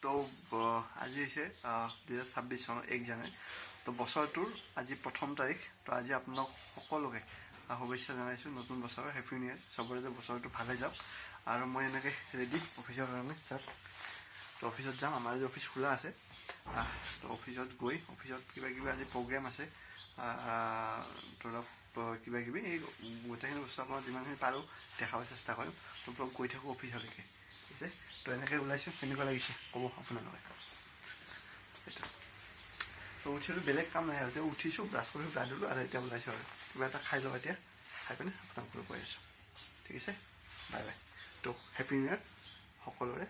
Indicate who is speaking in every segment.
Speaker 1: তো আজি হৈছে 2026 চনৰ 1 জানুৱাৰী। তো বছৰটোৰ আজি প্ৰথম তাৰিখ। তো আজি আপোনাক সকলোকে শুভেচ্ছা জনাইছোঁ নতুন বছৰৰ হেপী নিউ ইয়াৰ। চবৰে যে বছৰটো ভালে যাওক। আৰু মই এনেকৈ ৰেডি অফিচৰ কাৰণে চাওক। তো অফিচত যাম, আমাৰ আজি অফিচ খোলা আছে। তো অফিচত গৈ অফিচত কিবা কিবি আজি প্ৰগ্ৰেম আছে, ধৰক কিবা কিবি এই গোটেইখিনি বস্তু আপোনাক যিমানখিনি পাৰোঁ দেখাবৰ চেষ্টা কৰিম। তো গৈ থাকোঁ অফিচলৈকে, ঠিক আছে। তো এনেকৈ ওলাইছোঁ, কেনেকুৱা লাগিছে ক'ব আপোনালোকে। সেইটো তো উঠিলোঁ, বেলেগ কাম নাই আৰু এতিয়া উঠিছোঁ, ব্ৰাছ কৰিছোঁ, গা ধুলোঁ আৰু এতিয়া ওলাইছোঁ আৰু কিবা এটা খাই লওঁ। এতিয়া খাই পিনে আপোনালোকক কৈ আছোঁ, ঠিক আছে। Bye bye. তো হেপী নিউ ইয়াৰ সকলোৰে।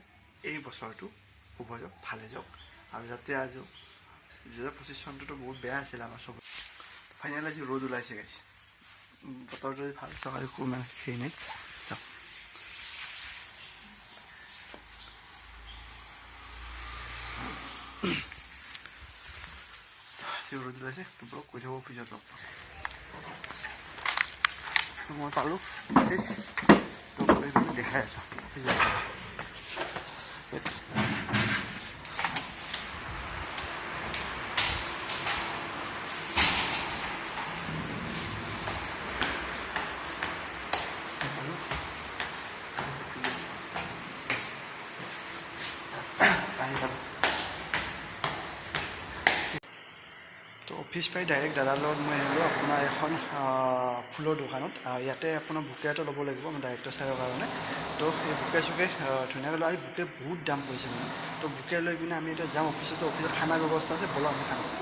Speaker 1: এই বছৰটো শুভ যাওক, ভালে যাওক। আৰু যাতে আজি 2025 চনটোতো বহুত বেয়া আছিল আমাৰ চব। ফাইনেলি আজি ৰ'দ ওলাইছে গাইছে, বতৰটো ভাল চাওক আৰু একো মানে সেই নাই। যাওক আজি ৰ'দ ওলাইছে। তোক কৈ থাকোঁ অফিচত লগ পাম। তো মই পালোঁ অফিচ, তো দেখাই আছোঁ অফিচত। তো অফিচ পাই ডাইৰেক্ট দাদাৰ লগত মই আহিলোঁ আপোনাৰ এখন ফুলৰ দোকানত। ইয়াতে আপোনাৰ বুকে এটা ল'ব লাগিব মই ডাইৰেক্টৰ ছাৰৰ কাৰণে। তো এই বুকে চুকে ধুনীয়াকৈ লয়। বুকে বহুত দাম পৰিছে মানে। তো বুকে লৈ পিনে আমি এতিয়া যাম অফিচত। অফিচত খানাৰ ব্যৱস্থা আছে, ব'লক আমি খানা চাম।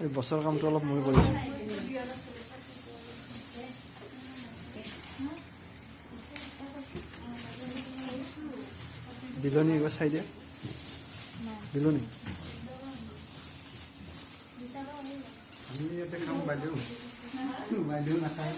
Speaker 1: এই বছৰ কামটো অলপ মই কৰিছোঁ। বিলনি এইবাৰ চাই দিয়া, বিলনি আমি ইয়াতে খাওঁ, বাইদেউ বাইদেউ নাখায়।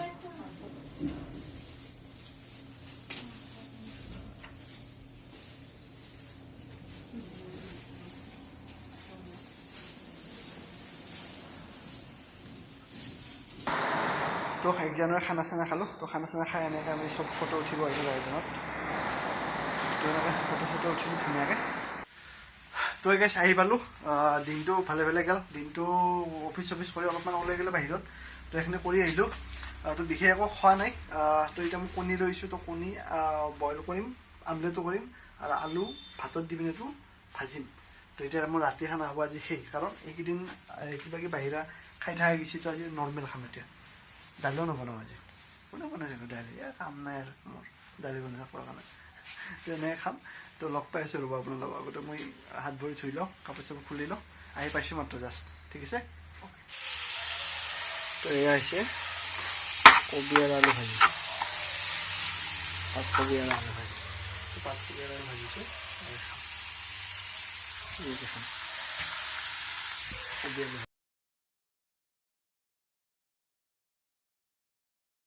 Speaker 1: তো 1 জানুৱাৰী খানা চানা খালোঁ। তো খানা চানা খাই এনেকৈ আমি চব ফটো উঠিব আহিলোঁ গাড়ীখনত। তো এনেকৈ ফটো চটো উঠিলোঁ ধুনীয়াকৈ। তো গাইছ আহি পালোঁ। দিনটো ভালে ভালে গ'ল। দিনটো অফিচ চফিচ কৰি অলপমান ওলাই গ'লোঁ বাহিৰত। তো এইখিনি কৰি আহিলোঁ। তো বিশেষ একো খোৱা নাই। তো এতিয়া মই কণী লৈছোঁ। তো কণী বইল কৰিম, আমলেটো কৰিম আৰু আলু ভাতত দি পিনেতো ভাজিম। তো এতিয়া মোৰ ৰাতি খানা হ'ব আজি সেই, কাৰণ এইকেইদিন কিবা কিবি বাহিৰা খাই থকা গৈছে। তো আজি নৰ্মেল খাম। এতিয়া দালিও নবনাওঁ আজি, কোনে বনাই যাব দালি, কাম নাই আৰু মোৰ দালি বনাই খোৱাৰ কাৰণে। তো এনেকৈ খাম। তো লগ পাই আছোঁ ৰ'ব আপোনালোকৰ আগতে। মই হাত ভৰি ধুই লওঁ, কাপোৰ চাপোৰ খুলি লওঁ, আহি পাইছোঁ মাত্ৰ জাষ্ট, ঠিক আছে। তো এয়া হৈছে কবি আৰু আলু ভাজি, পাতকবি আৰু আলু ভাজি। পাতকবি আৰু আলু ভাজিছোঁ, খাম, খাম কবি আলু